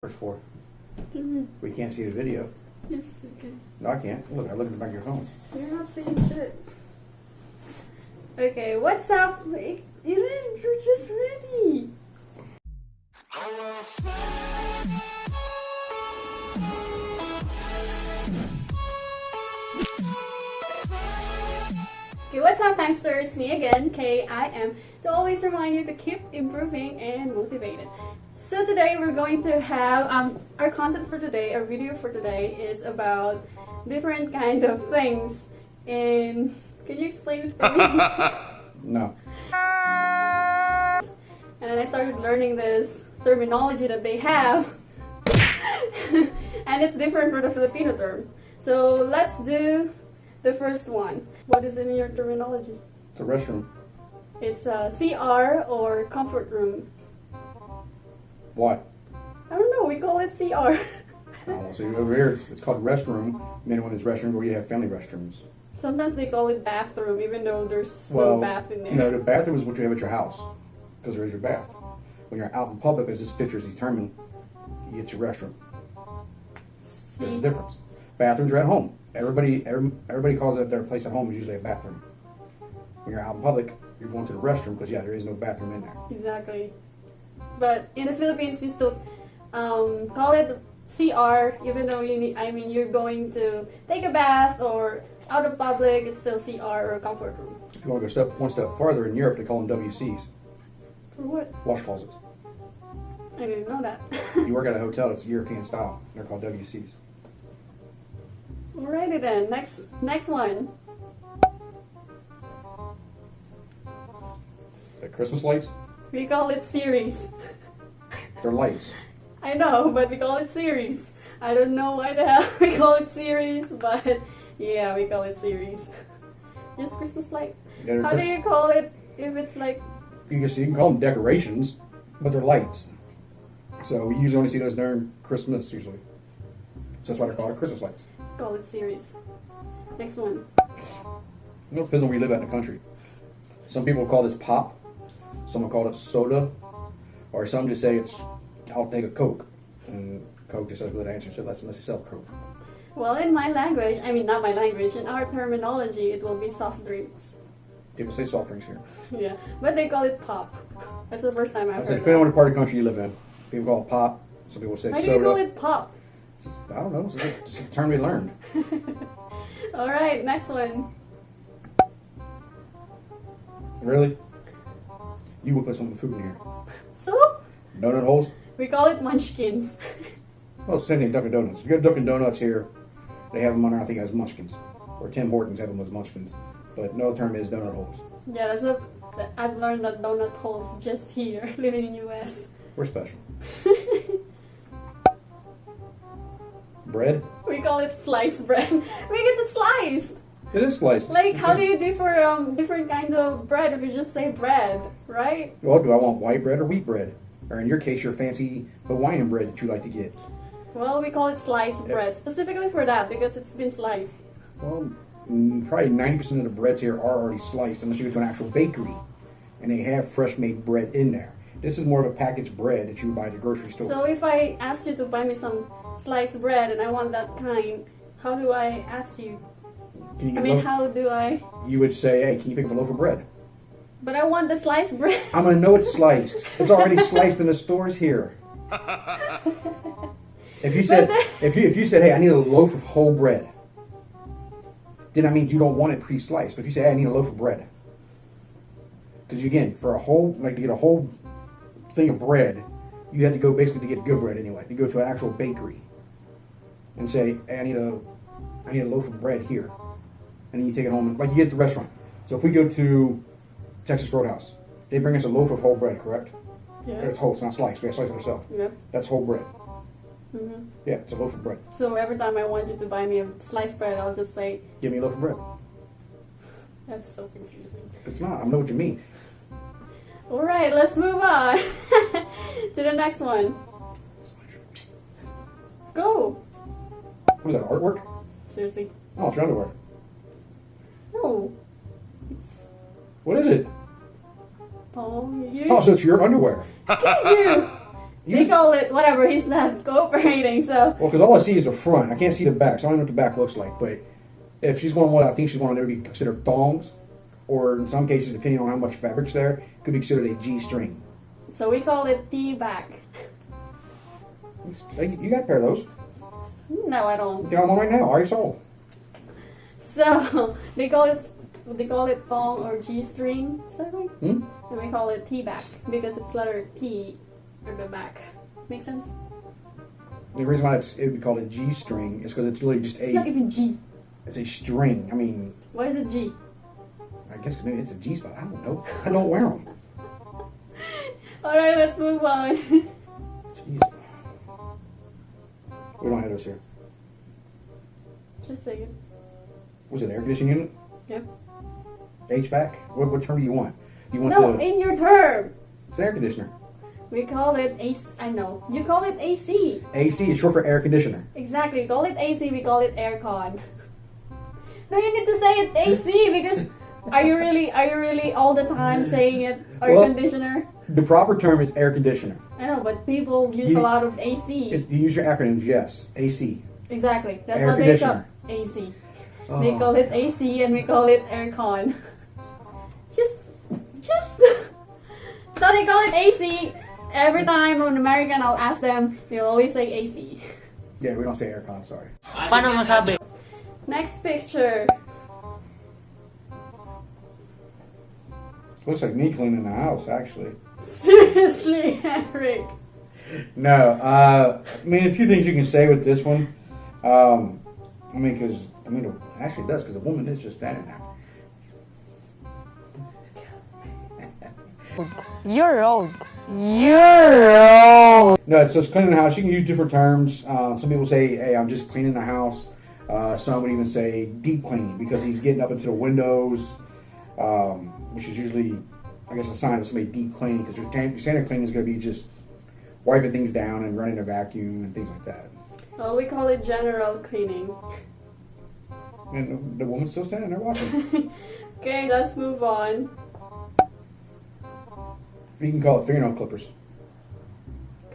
Where's 4? Mm-hmm. We can't see the video. Yes, okay. No, I can't. Look, I look at the back of your phone. You're not saying shit. Okay, what's up? Eden, you're just ready. Okay, what's up, Hamster? It's me again, KIM, to always remind you to keep improving and motivated. So today we're going to have our content for today, our video for today is about different kind of things. And can you explain it for me? No. And then I started learning this terminology that they have. And it's different for the Filipino term. So let's do the first one. What is in your terminology? The restroom. It's a CR or comfort room. Why? I don't know, we call it CR. Oh, so over here it's called restroom. Men when it's restroom where you have family restrooms. Sometimes they call it bathroom, even though there's Well, no bath in there. No, the bathroom is what you have at your house, because there is your bath. When you're out in public, as this picture is determined, you get your restroom. There's a difference. Bathrooms are at home. Everybody calls it their place at home is usually a bathroom. When you're out in public, you're going to the restroom because there is no bathroom in there. Exactly. But in the Philippines, we still call it CR, even though you're going to take a bath or out of public, it's still CR or comfort room. If you want to go one step farther, in Europe they call them WCs. For what? Wash closets. I didn't know that. You work at a hotel, it's European style. They're called WCs. Alrighty then, next one. The Christmas lights, We call it series. they're lights. I know, but we call it series. I don't know why the hell we call it series, but yeah, we call it series. Just Christmas light. How do you call it if it's like... You can call them decorations, but they're lights. So we usually only see those during Christmas usually. So that's why they're called Christmas lights. Call it series. Next one. It depends on where you live at in the country. Some people call this pop. Some will call it soda. Or some just say I'll take a Coke. And Coke just doesn't really answer, so unless they sell Coke. Well, in my language, not my language, in our terminology, it will be soft drinks. People say soft drinks here. Yeah, but they call it pop. That's the first time I've heard Depending on that. the part of the country you live in. People call it pop. Some people say Why soda. do you call it pop? I don't know. It's just a term we learned. Alright, next one. Really? You would put some food in here. So, Donut holes? we call it munchkins. Well, it's the same thing, Dunkin' Donuts. If you go to Dunkin' Donuts here, they have them on there, I think, as munchkins. Or Tim Hortons have them as munchkins. But no term is donut holes. Yeah, I've learned that donut holes just here, living in US. We're special. Bread? We call it sliced bread because it's sliced. It is sliced. Like, how do you differ different kinds of bread if you just say bread, right? Well, do I want white bread or wheat bread? Or in your case, your fancy Hawaiian bread that you like to get? Well, we call it sliced bread, specifically for that because it's been sliced. Well, probably 90% of the breads here are already sliced unless you go to an actual bakery and they have fresh made bread in there. This is more of a packaged bread that you would buy at the grocery store. So if I asked you to buy me some sliced bread and I want that kind, how do I ask you? How do I? You would say, hey, can you pick up a loaf of bread? But I want the sliced bread. I'm going to know it's sliced. It's already sliced in the stores here. If you said, if you said, hey, I need a loaf of whole bread, then that means you don't want it pre-sliced. But if you say, hey, I need a loaf of bread, because again, for to get a whole thing of bread, you have to go basically to get good bread anyway. You go to an actual bakery and say, hey, I need a loaf of bread here, and then you take it home like you get at the restaurant. So if we go to Texas Roadhouse, they bring us a loaf of whole bread, correct? Yes. It's whole, it's not sliced. We have to slice it ourselves. Yep. That's whole bread. Mm-hmm. Yeah, it's a loaf of bread. So every time I want you to buy me a sliced bread, I'll just say, Give me a loaf of bread. that's so confusing. It's not. I know what you mean. Alright, let's move on to the next one. Go! What is that, artwork? Seriously. Oh, it's your underwear. No. It's... What is it? Oh, you... Oh, so it's your underwear. Excuse you! They call it whatever. He's not cooperating, so. Well, because all I see is the front. I can't see the back, so I don't know what the back looks like. But if she's going what I think she's going to be considered thongs, or in some cases, depending on how much fabric's there, could be considered a G-string. So we call it T-back. You got a pair of those. No, I don't. You got one right now. Already sold. So they call it thong or G-string, is that right? Hmm? And we call it T-back because it's letter T or the back. Make sense? The reason why it would be called a G-string is because it's really just It's not even G. It's a string. I mean, Why is it G? I guess 'cause maybe it's a G spot. I don't know. I don't wear them. Alright, let's move on. Jeez. We don't have those here. Just saying. Was it air conditioning unit? Yep. HVAC? What term do you want? You want No, the? in your term. It's an air conditioner. We call it AC. I know. You call it AC. AC is short for air conditioner. Exactly. Call it AC. We call it aircon. No, you need to say it AC because are you really all the time saying it air Well, conditioner? The proper term is air conditioner. I know, but people use a lot of AC. You use your acronyms, yes. AC. Exactly. That's Air what they call conditioner. AC. Oh. They call it AC and we call it aircon. Just. So they call it AC. Every time on American, I'll ask them. They'll always say AC. Yeah, we don't say aircon, sorry. Paano masabi? Next picture. Looks like me cleaning the house, actually. Seriously, Eric. No, I mean, a few things you can say with this one. It actually does, because the woman is just standing there. You're old. You're old. No, so it's cleaning the house. You can use different terms. Some people say, hey, I'm just cleaning the house. Some would even say deep cleaning, because he's getting up into the windows, which is usually, I guess, a sign of somebody deep cleaning, because your standard cleaning is going to be just wiping things down and running a vacuum and things like that. Well, we call it general cleaning. And the woman's still standing there watching. Okay, let's move on. You can call it fingernail clippers.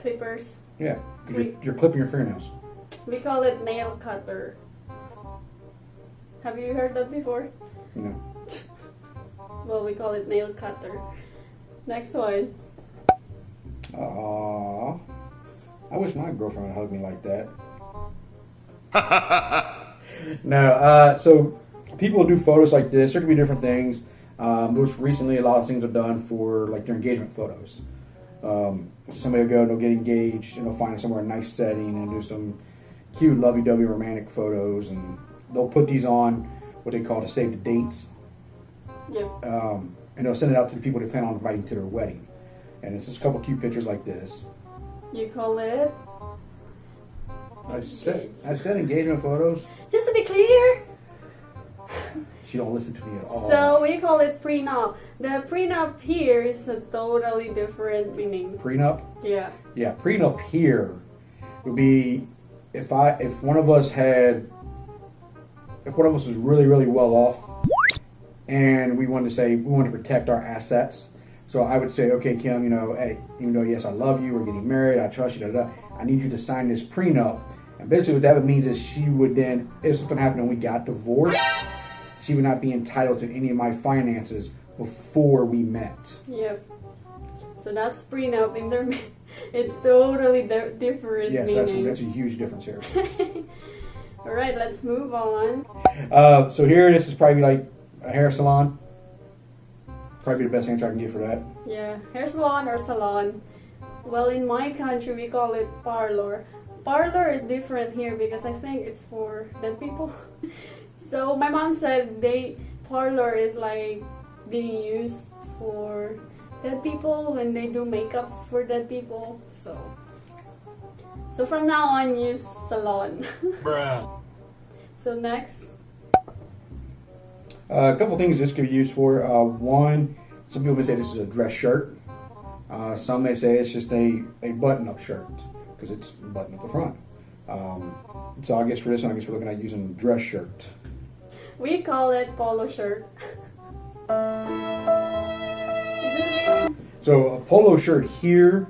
Clippers. Yeah, because you're clipping your fingernails. We call it nail cutter. Have you heard that before? No. Well, we call it nail cutter. Next one. Aww. I wish my girlfriend would hug me like that. No, so people do photos like this. There could be different things. Most recently, a lot of things are done for like their engagement photos. Somebody will go and they'll get engaged and they'll find somewhere a nice setting and do some cute lovey-dovey romantic photos, and they'll put these on what they call to save the dates. Yep. And they'll send it out to the people they plan on inviting to their wedding. And it's just a couple cute pictures like this. You call it? I said engagement photos. Just to be clear. She don't listen to me at all. So we call it prenup. The prenup here is a totally different meaning. Prenup? Yeah. Yeah, prenup here would be if one of us was really, really well off and we wanted to protect our assets. So I would say, okay, Kim, hey, even though yes, I love you, we're getting married, I trust you, I need you to sign this prenup. And basically what that means is she would then, if something happened and we got divorced, she would not be entitled to any of my finances before we met. Yep. So that's prenup in there. It's totally different Yes, meaning. that's a huge difference here. All right, let's move on. So here, this is probably like a hair salon. Probably the best answer I can give for that. Yeah, hair salon or salon. Well, in my country, we call it parlor. Parlor is different here because I think it's for dead people. So my mom said parlor is like being used for dead people when they do makeups for dead people. So from now on, use salon. Bruh. So next. A couple things this could be used for. One, some people may say this is a dress shirt. Some may say it's just a button-up shirt because it's buttoned at the front. So I guess for this one, we're looking at using dress shirt. We call it polo shirt. So a polo shirt here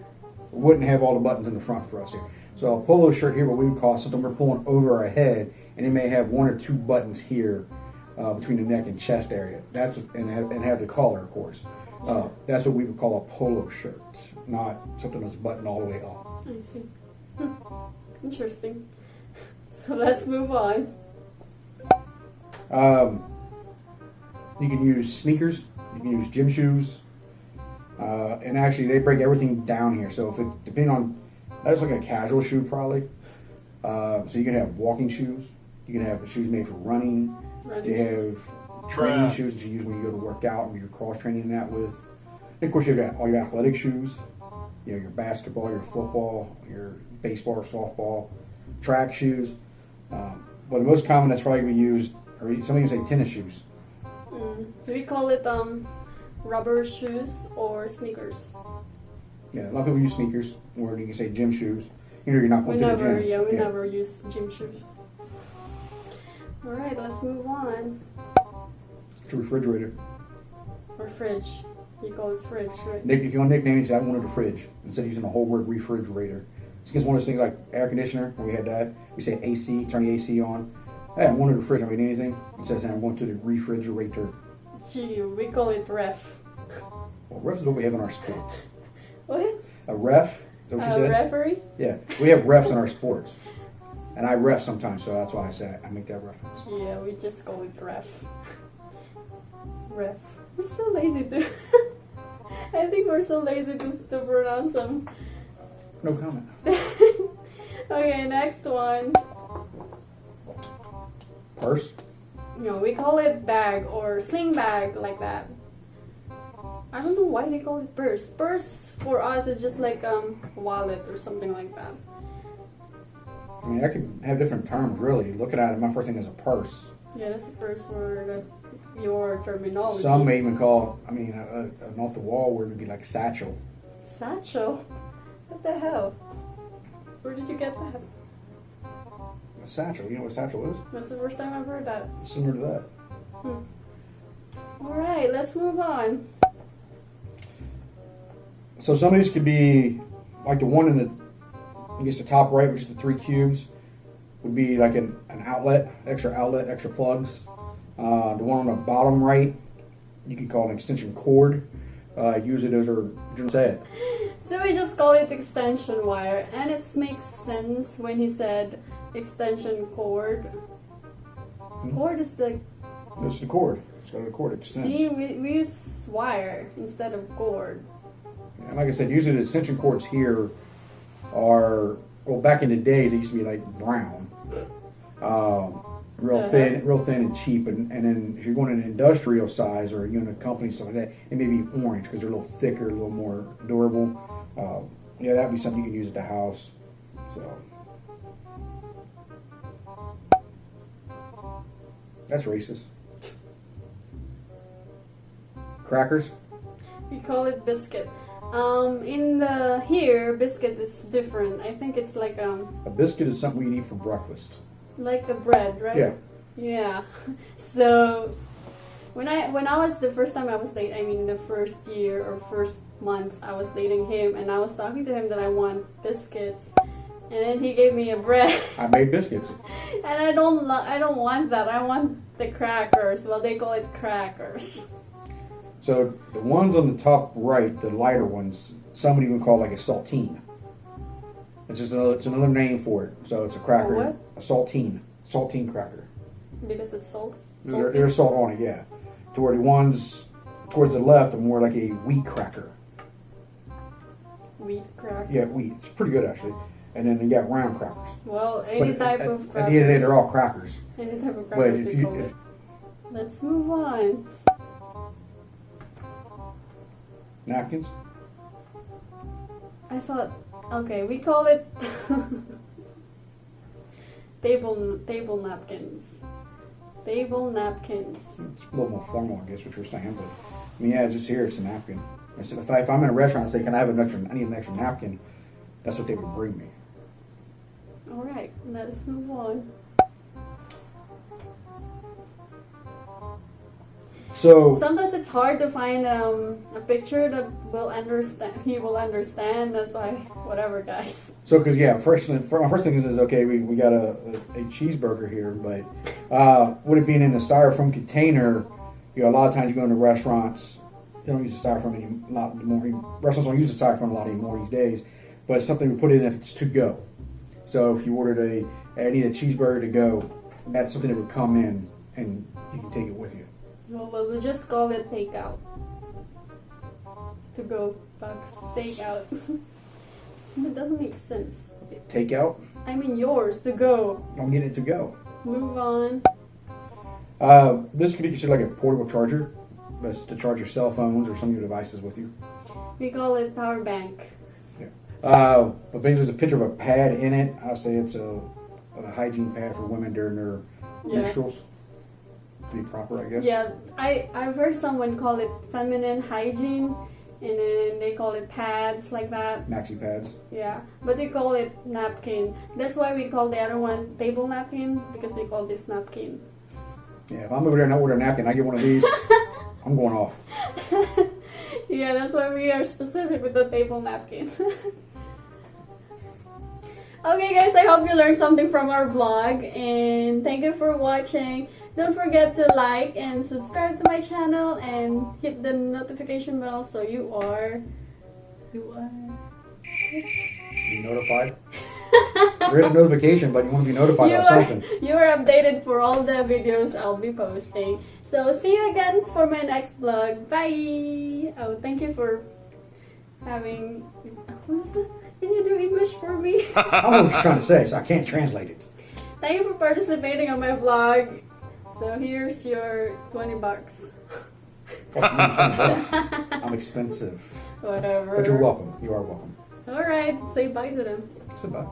wouldn't have all the buttons in the front for us here. So a polo shirt here, what we would call something we're pulling over our head, and it may have 1 or 2 buttons here between the neck and chest area. That's and have the collar, of course. That's what we would call a polo shirt, not something that's buttoned all the way up. I see. Interesting. So let's move on. You can use sneakers. You can use gym shoes. And actually, they break everything down here. So if it depending on, that's like a casual shoe probably. So you can have walking shoes. You can have shoes made for running. You have training shoes that you use when you go to work out and you're cross training that with. And of course, you've got all your athletic shoes. You know, your basketball, your football, your baseball or softball, track shoes. But the most common that's probably going to be used, or some even say tennis shoes. Do we call it rubber shoes or sneakers? Yeah, a lot of people use sneakers, or you can say gym shoes. You know, you're not going to the gym. Yeah, we never use gym shoes. All right, let's move on. It's a refrigerator. Or fridge. You call it fridge, right? Nick, if you want to nickname it, say I wanted a fridge instead of using the whole word refrigerator. It's just one of those things like air conditioner. When we had that, we say AC, turn the AC on. Hey, I wanted a fridge. I mean anything. Instead of saying I'm going to the refrigerator. Gee, we call it ref. Well, ref is what we have in our sports. What? A ref? Is that what you said? Referee? Yeah, we have refs in our sports. And I ref sometimes, so that's why I make that reference. Yeah, we just call it ref. Ref. We're so lazy to... I think we're so lazy to pronounce them. No comment. Okay, next one. Purse? No, we call it bag or sling bag, like that. I don't know why they call it purse. Purse for us is just like wallet or something like that. I mean, I could have different terms, really. Looking at it, my first thing is a purse. Yeah, that's a purse for your terminology. Some may even call, I mean, an off the wall word would be like satchel. Satchel? What the hell? Where did you get that? A satchel, you know what a satchel is? That's the first time I've heard that. Similar to that. Alright, let's move on. So some of these could be like the one in the, I guess the top right, which is the 3 cubes, would be like an outlet, extra plugs. The one on the bottom right, you could call an extension cord. Usually those are, you say it. So we just call it extension wire, and it makes sense when he said extension cord. Cord is like... That's the cord. It's got a cord extends. See, we use wire instead of cord. And like I said, usually the extension cords here are, well, back in the days, they used to be like brown. Real thin and cheap. And then if you're going in an industrial size or you're in a company, stuff like that, it may be orange because they're a little thicker, a little more durable. Yeah, that'd be something you can use at the house. So that's racist. Crackers. We call it biscuit. Here, biscuit is different. I think it's like A biscuit is something we eat for breakfast. like a bread, right? Yeah. Yeah. So when I was the first time I was dating, I mean the first year or first month I was dating him, and I was talking to him that I want biscuits, and then he gave me a bread. I made biscuits. And I don't want that. I want the crackers. Well, they call it crackers. So the ones on the top right, the lighter ones, somebody would call like a saltine. It's just another name for it. So it's a cracker. A what? A saltine cracker. Because it's salt. There's salt on it, yeah. To where the ones towards the left are more like a wheat cracker. Wheat cracker. Yeah, wheat. It's pretty good actually. And then you got round crackers. Well, any But type of crackers. At the end of the day, they're all crackers. Any type of But crackers if we you, call it. Let's move on. napkins. I thought, okay, we call it table napkins. Table napkins. It's a little more formal, I guess, what you're saying. But I mean, yeah, just here it's a napkin. So if I'm in a restaurant and say, "Can I have I need an extra napkin?" That's what they would bring me. All right, let's move on. So Sometimes it's hard to find a picture that will understand. He will understand. That's why, whatever, guys. So, because my first thing is okay, we got a cheeseburger here, but with it being in a styrofoam container, a lot of times you go into restaurants, they don't use the styrofoam a lot more. Restaurants don't use the styrofoam a lot anymore these days, but it's something we put in if it's to go. So if you ordered I need a cheeseburger to go, that's something that would come in and you can take it with you. Well, we'll just call it takeout. To go box takeout. It doesn't make sense. Takeout? I mean yours to go. I'm getting it to go. Move on. This could be considered like a portable charger. That's to charge your cell phones or some of your devices with you. We call it power bank. But basically there's a picture of a pad in it. I'll say it's a hygiene pad for women during their menstruals. To be proper, I guess. Yeah, I've heard someone call it feminine hygiene, and then they call it pads like that. Maxi pads. Yeah, but we call it napkin. That's why we call the other one table napkin, because we call this napkin. Yeah, if I'm over there and I order a napkin, I get one of these, I'm going off. Yeah, that's why we are specific with the table napkin. Okay guys, I hope you learned something from our vlog, and thank you for watching. Don't forget to like and subscribe to my channel and hit the notification bell so you are Be notified. You're in a notification, but you want to be notified about something. You are updated for all the videos I'll be posting. So see you again for my next vlog. Bye! Oh, thank you for having... What is that? Can you do English for me? I don't know what you're trying to say, so I can't translate it. Thank you for participating on my vlog. So here's your 20 bucks. I'm expensive. Whatever. But you're welcome. You are welcome. Alright, say bye to them. Say bye.